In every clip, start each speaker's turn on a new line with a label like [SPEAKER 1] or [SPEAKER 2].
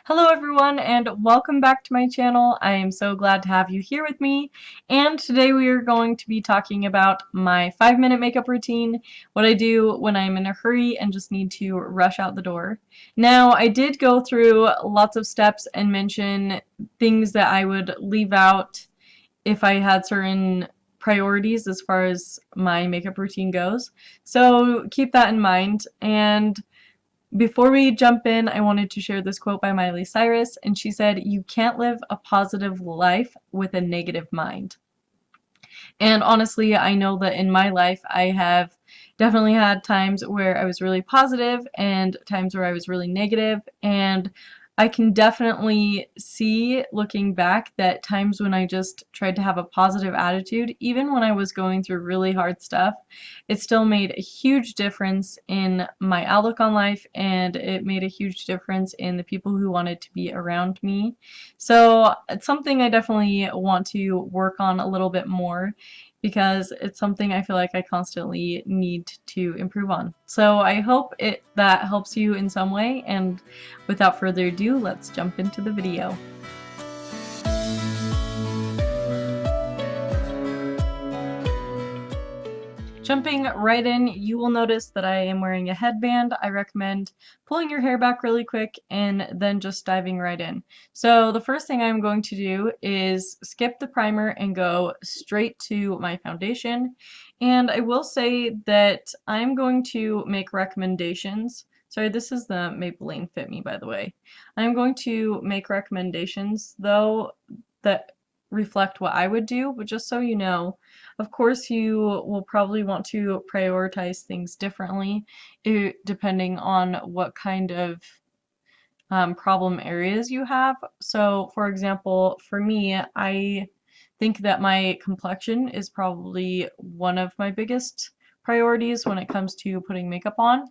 [SPEAKER 1] Hello everyone and welcome back to my channel. I am so glad to have you here with me, and today we are going to be talking about my 5-minute makeup routine, what I do when I'm in a hurry and just need to rush out the door. Now, I did go through lots of steps and mention things that I would leave out if I had certain priorities as far as my makeup routine goes. So keep that in mind. And before we jump in, I wanted to share this quote by Miley Cyrus, and she said, "You can't live a positive life with a negative mind." And honestly, I know that in my life, I have definitely had times where I was really positive and times where I was really negative, and I can definitely see, looking back, that times when I just tried to have a positive attitude, even when I was going through really hard stuff, it still made a huge difference in my outlook on life, and it made a huge difference in the people who wanted to be around me. So it's something I definitely want to work on a little bit more, because it's something I feel like I constantly need to improve on. So I hope that helps you in some way, and without further ado, let's jump into the video. Jumping right in, you will notice that I am wearing a headband. I recommend pulling your hair back really quick and then just diving right in. So the first thing I'm going to do is skip the primer and go straight to my foundation. And I will say that I'm going to make recommendations. Sorry, this is the Maybelline Fit Me, by the way. I'm going to make recommendations, though, that reflect what I would do, but just so you know, of course, you will probably want to prioritize things differently depending on what kind of problem areas you have. So, for example, for me, I think that my complexion is probably one of my biggest priorities when it comes to putting makeup on.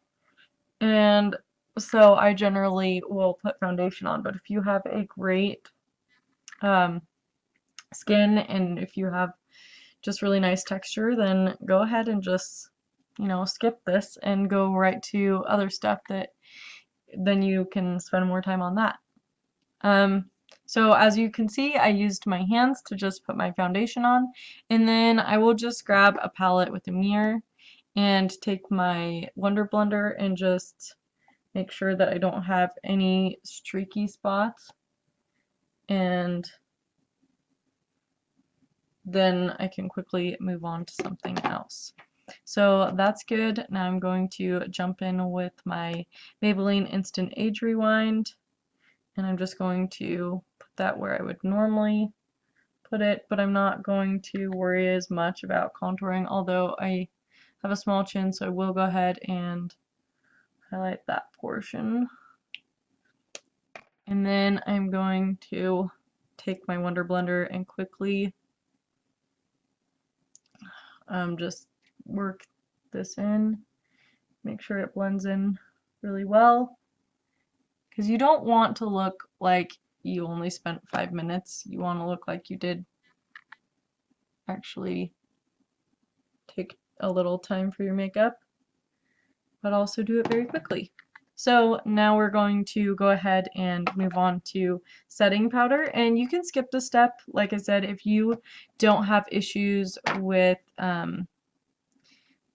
[SPEAKER 1] And so I generally will put foundation on. But if you have a great um, skin, and if you have just really nice texture, then go ahead and just, skip this and go right to other stuff that then you can spend more time on that. So as you can see, I used my hands to just put my foundation on, and then I will just grab a palette with a mirror and take my Wonder Blender and just make sure that I don't have any streaky spots, and then I can quickly move on to something else. So that's good. Now I'm going to jump in with my Maybelline Instant Age Rewind, and I'm just going to put that where I would normally put it, but I'm not going to worry as much about contouring, although I have a small chin, so I will go ahead and highlight that portion. And then I'm going to take my Wonder Blender and quickly just work this in, make sure it blends in really well, because you don't want to look like you only spent 5 minutes. You want to look like you did actually take a little time for your makeup, but also do it very quickly. So now we're going to go ahead and move on to setting powder, and you can skip this step, like I said, if you don't have issues with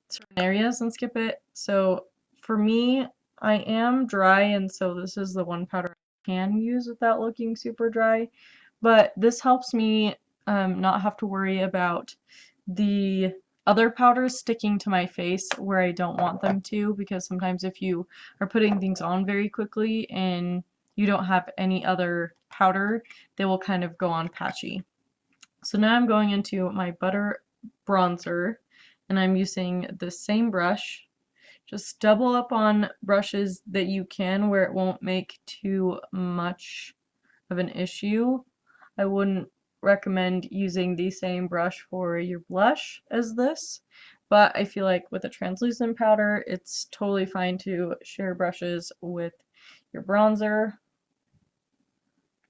[SPEAKER 1] certain areas, and skip it. So for me, I am dry, and so this is the one powder I can use without looking super dry, but this helps me not have to worry about the other powders sticking to my face where I don't want them to, because sometimes if you are putting things on very quickly and you don't have any other powder, they will kind of go on patchy. So now I'm going into my Butter bronzer, and I'm using the same brush. Just double up on brushes that you can, where it won't make too much of an issue. I wouldn't recommend using the same brush for your blush as this, but I feel like with a translucent powder, it's totally fine to share brushes with your bronzer.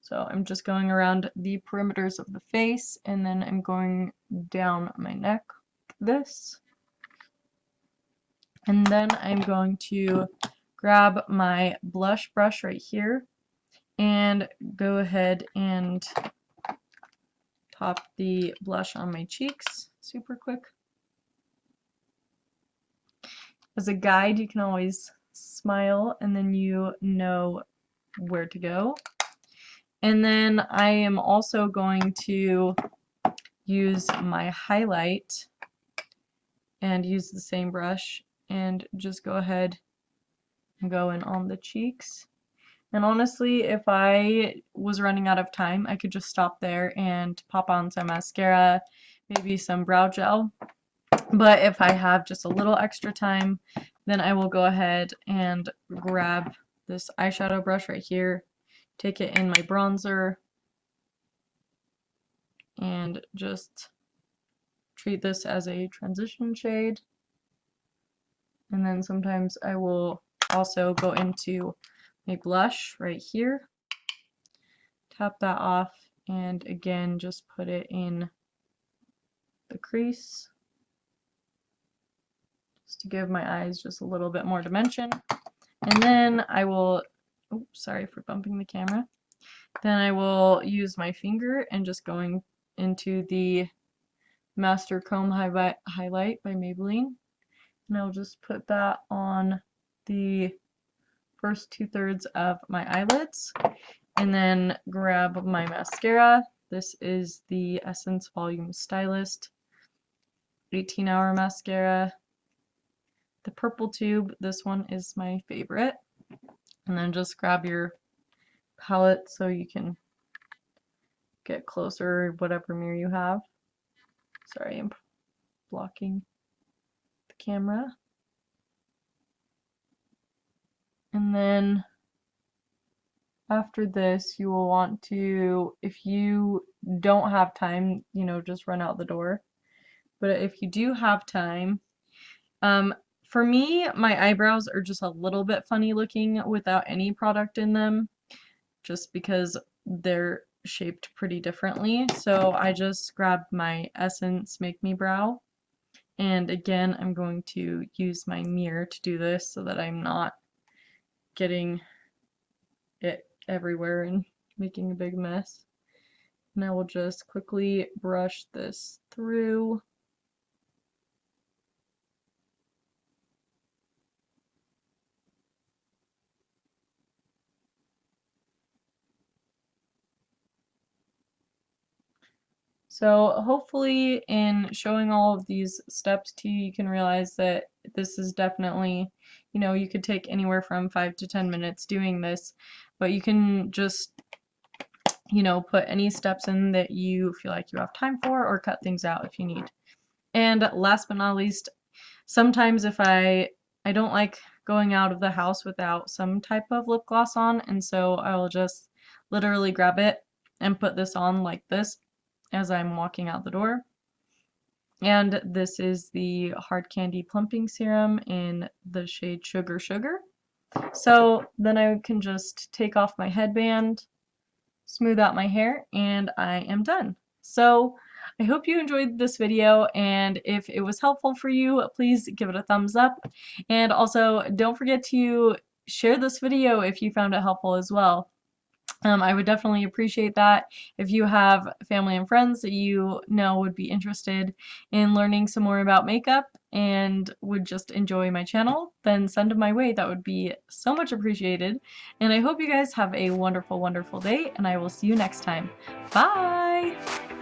[SPEAKER 1] So I'm just going around the perimeters of the face, and then I'm going down my neck like this. And then I'm going to grab my blush brush right here, and go ahead and top the blush on my cheeks super quick. As a guide, you can always smile and then you know where to go. And then I am also going to use my highlight and use the same brush and just go ahead and go in on the cheeks. And honestly, if I was running out of time, I could just stop there and pop on some mascara, maybe some brow gel. But if I have just a little extra time, then I will go ahead and grab this eyeshadow brush right here, take it in my bronzer, and just treat this as a transition shade. And then sometimes I will also go into my blush right here, tap that off, and again just put it in the crease just to give my eyes just a little bit more dimension. And then I will, oops, sorry for bumping the camera. Then I will use my finger and just going into the Master Comb Highlight by Maybelline. And I'll just put that on the first 2/3 of my eyelids. And then grab my mascara. This is the Essence Volume Stylist 18-hour mascara. The purple tube, this one is my favorite. And then just grab your palette so you can get closer, whatever mirror you have. Sorry, I'm blocking the camera. And then after this, you will want to, if you don't have time, you know, just run out the door. But if you do have time, for me, my eyebrows are just a little bit funny looking without any product in them, just because they're shaped pretty differently. So I just grabbed my Essence Make Me Brow. And again, I'm going to use my mirror to do this so that I'm not getting it everywhere and making a big mess. And I will just quickly brush this through. So hopefully in showing all of these steps to you, you can realize that this is definitely, you know, you could take anywhere from 5 to 10 minutes doing this, but you can just, you know, put any steps in that you feel like you have time for or cut things out if you need. And last but not least, sometimes if I don't like going out of the house without some type of lip gloss on, and so I will just literally grab it and put this on like this as I'm walking out the door. And this is the Hard Candy Plumping Serum in the shade Sugar Sugar. So then I can just take off my headband, smooth out my hair, and I am done. So I hope you enjoyed this video, and if it was helpful for you, please give it a thumbs up. And also, don't forget to share this video if you found it helpful as well. I would definitely appreciate that. If you have family and friends that you know would be interested in learning some more about makeup and would just enjoy my channel, then send them my way. That would be so much appreciated. And I hope you guys have a wonderful, wonderful day, and I will see you next time. Bye!